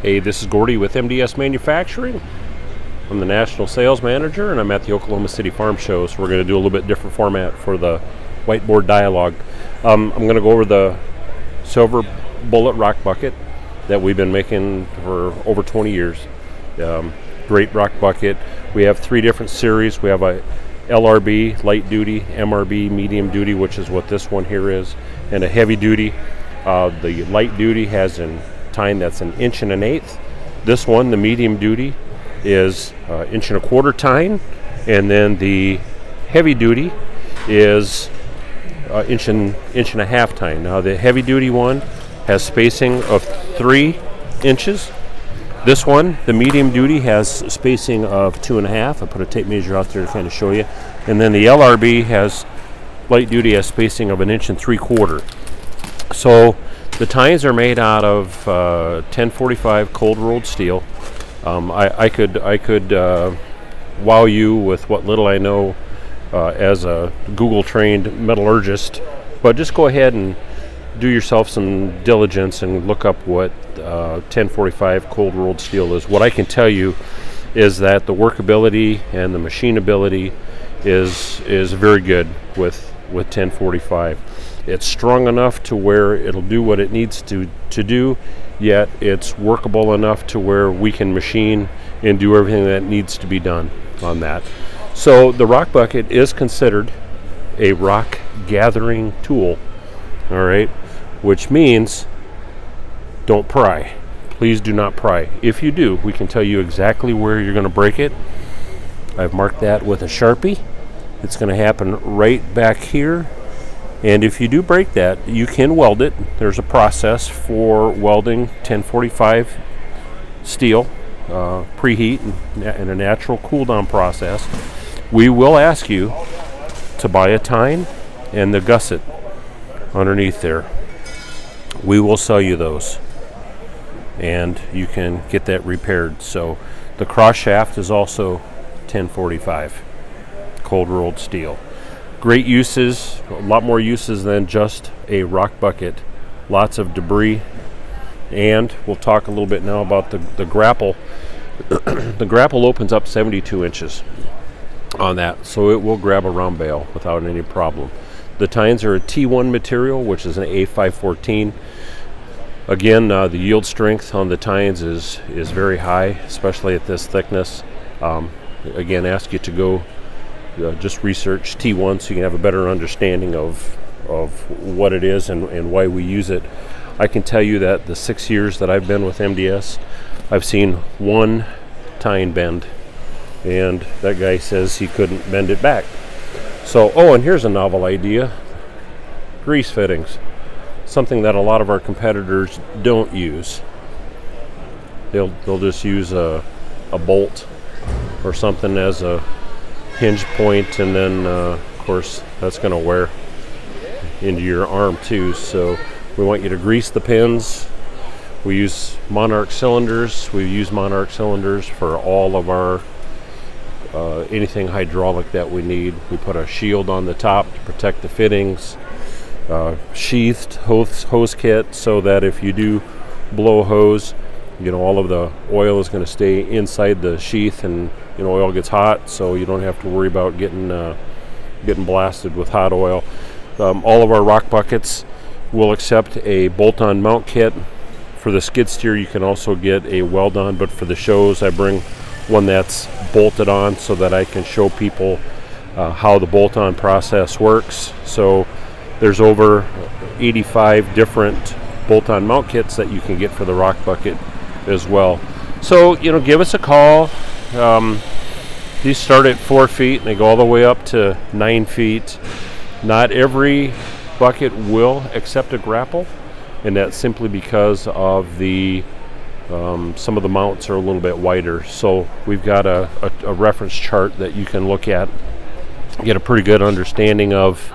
Hey, this is Gordy with MDS Manufacturing. I'm the National Sales Manager, and I'm at the Oklahoma City Farm Show, so we're going to do a little bit different format for the whiteboard dialogue. I'm going to go over the silver bullet rock bucket that we've been making for over 20 years. Great rock bucket. We have three different series. We have a LRB, light duty, MRB, medium duty, which is what this one here is, and a heavy duty. The light duty has an tine that's 1 1/8 inches. This one, the medium duty, is 1 1/4 inch tine, and then the heavy duty is 1 1.5 inch tine. Now the heavy duty one has spacing of 3 inches. This one, the medium duty, has spacing of 2.5. I put a tape measure out there to kind of show you. And then the LRB has, light duty, has spacing of 1.75 inches. So the tines are made out of 1045 cold rolled steel. I could wow you with what little I know as a Google trained metallurgist, but just go ahead and do yourself some diligence and look up what 1045 cold rolled steel is. What I can tell you is that the workability and the machinability is very good with 1045. It's strong enough to where it'll do what it needs to do, yet it's workable enough to where we can machine and do everything that needs to be done on that. So the rock bucket is considered a rock gathering tool, all right, which means don't pry. Please do not pry. If you do, we can tell you exactly where you're going to break it. I've marked that with a Sharpie. It's going to happen right back here. And if you do break that, you can weld it. There's a process for welding 1045 steel, preheat and a natural cool down process. We will ask you to buy a tine and the gusset underneath there. We will sell you those, and you can get that repaired. So the cross shaft is also 1045 cold rolled steel. Great uses, a lot more uses than just a rock bucket. Lots of debris, and we'll talk a little bit now about the grapple. The grapple opens up 72 inches on that, so it will grab a round bale without any problem. The tines are a T1 material, which is an A514. Again, the yield strength on the tines is very high, especially at this thickness. Again, ask you to go just research T1 so you can have a better understanding of what it is and why we use it. I can tell you that the 6 years that I've been with MDS, I've seen one tine bend, and that guy says he couldn't bend it back. So, oh, and here's a novel idea: grease fittings. Something that a lot of our competitors don't use. They'll just use a bolt or something as a hinge point, and then of course that's going to wear into your arm too. So we want you to grease the pins. We use Monarch cylinders. We use Monarch cylinders for all of our anything hydraulic that we need. We put a shield on the top to protect the fittings, sheathed hose kit, so that if you do blow a hose, you know, all of the oil is going to stay inside the sheath, and you know, oil gets hot, so you don't have to worry about getting blasted with hot oil. All of our rock buckets will accept a bolt-on mount kit. For the skid steer, you can also get a weld-on, but for the shows, I bring one that's bolted on so that I can show people how the bolt-on process works. So there's over 85 different bolt-on mount kits that you can get for the rock bucket as well. So, you know, give us a call. These start at 4 feet and they go all the way up to 9 feet. Not every bucket will accept a grapple, and that's simply because of the some of the mounts are a little bit wider. So we've got a reference chart that you can look at, get a pretty good understanding of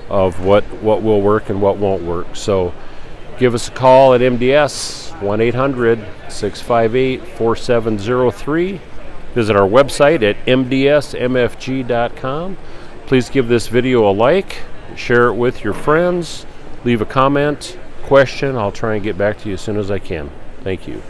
what will work and what won't work. So give us a call at MDS, 1-800-658-4703. Visit our website at mdsmfg.com. Please give this video a like, share it with your friends, leave a comment, question. I'll try and get back to you as soon as I can. Thank you.